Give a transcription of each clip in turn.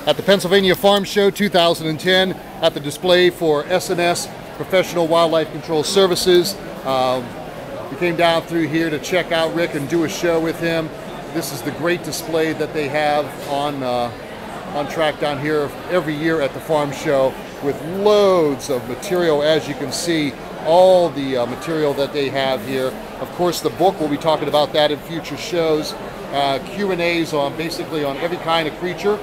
at the Pennsylvania Farm Show 2010 at the display for S&S Professional Wildlife Control Services. We came down through here to check out Rick and do a show with him. This is the great display that they have on track down here every year at the farm show, with loads of material. As you can see, all the material that they have here. Of course, the book, we'll be talking about that in future shows. Q&As on basically on every kind of creature.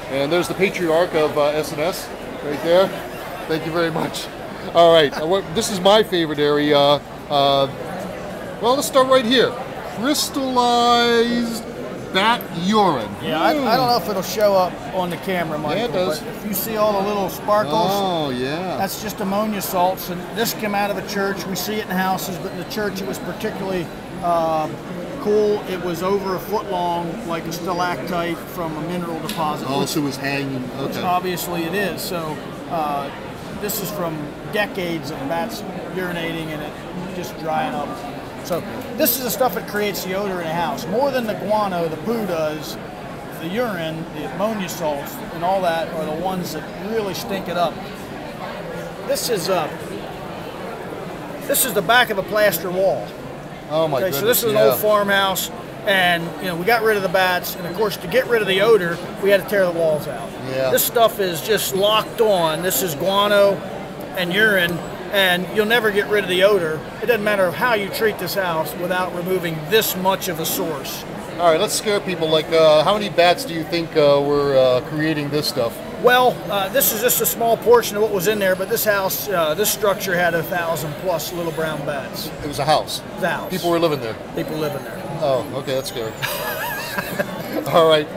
And there's the patriarch of S&S right there. Thank you very much. All right, this is my favorite area. Well, let's start right here. Crystallized bat urine. Yeah, I don't know if it'll show up on the camera, Michael, yeah, it does. But if you see all the little sparkles, oh yeah, that's just ammonia salts. And this came out of a church. We see it in houses, but in the church it was particularly cool. It was over a foot long, like a stalactite from a mineral deposit. Oh, so it was hanging. Okay. Which obviously it is. So this is from decades of bats urinating and it just drying up. So this is the stuff that creates the odor in a house. More than the guano, the poo does, the urine, the ammonia salts, and all that are the ones that really stink it up. This is the back of a plaster wall. Oh my goodness. So this is an old farmhouse, and we got rid of the bats, and of course to get rid of the odor, we had to tear the walls out. Yeah. This stuff is just locked on. This is guano and urine. And you'll never get rid of the odor. It doesn't matter how you treat this house without removing this much of a source. All right, let's scare people. Like, how many bats do you think were creating this stuff? Well, this is just a small portion of what was in there, but this house, this structure had 1,000+ little brown bats. It was a house? It was a house. People were living there? People living there. Oh, okay, that's scary. All right.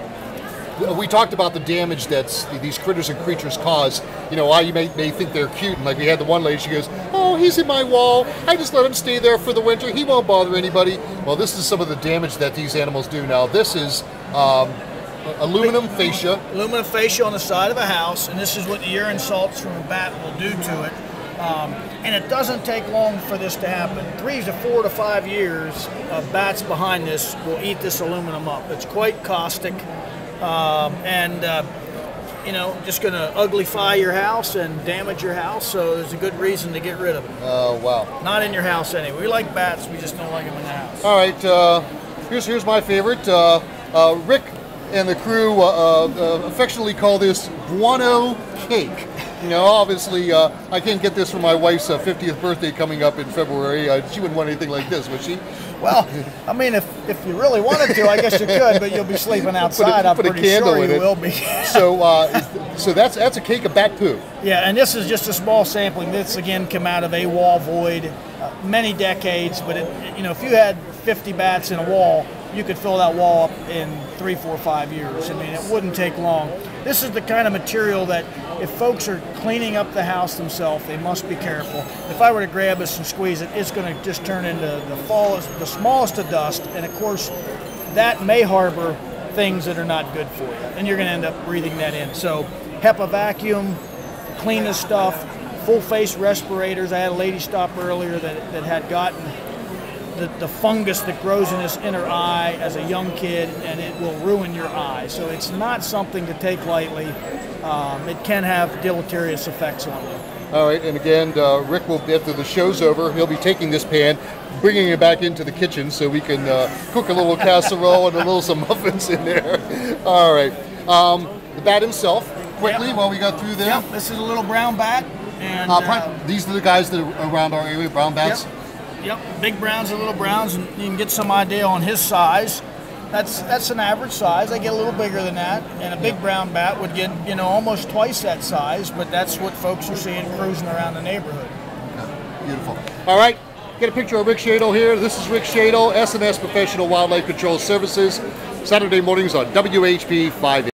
We talked about the damage that these critters and creatures cause. Why you may think they're cute, and like we had the one lady, she goes, "Oh, he's in my wall. I just let him stay there for the winter. He won't bother anybody." Well, this is some of the damage that these animals do. Now, this is aluminum fascia. Aluminum fascia on the side of a house, and this is what the urine salts from a bat will do to it. And it doesn't take long for this to happen. 3 to 4 to 5 years of bats behind this will eat this aluminum up. It's quite caustic. Just going to uglify your house and damage your house, so there's a good reason to get rid of them. Oh, wow. Not in your house anyway. We like bats, we just don't like them in the house. All right, here's my favorite. Rick and the crew affectionately call this guano cake. Obviously, I can't get this for my wife's 50th birthday coming up in February. She wouldn't want anything like this, would she? Well, I mean, if you really wanted to, I guess you could, but you'll be sleeping outside. I'm pretty sure you will be. So that's a cake of bat poo. Yeah, and this is just a small sampling. This again came out of a wall void, many decades. But if you had 50 bats in a wall, you could fill that wall up in 3, 4, 5 years. I mean, it wouldn't take long. This is the kind of material that if folks are cleaning up the house themselves, they must be careful. If I were to grab this and squeeze it, it's going to just turn into the smallest of dust. And of course, that may harbor things that are not good for you, and you're going to end up breathing that in. So HEPA vacuum, clean this stuff, full face respirators. I had a lady stop earlier that had gotten the fungus that grows in this inner eye as a young kid, and it will ruin your eye. So it's not something to take lightly. It can have deleterious effects on you. All right, and again, Rick will, after the show's over, he'll be taking this pan, bringing it back into the kitchen so we can cook a little casserole and some muffins in there. All right, the bat himself, quickly, while we got through there. Yep, this is a little brown bat. And these are the guys that are around our area, brown bats? Yep, big browns and little browns, and you can get some idea on his size. That's an average size. They get a little bigger than that, and a big brown bat would get almost twice that size. But that's what folks are seeing cruising around the neighborhood. Okay. Beautiful. All right, get a picture of Rick Shadel here. This is Rick Shadel, S&S Professional Wildlife Control Services. Saturday mornings on WHP 5.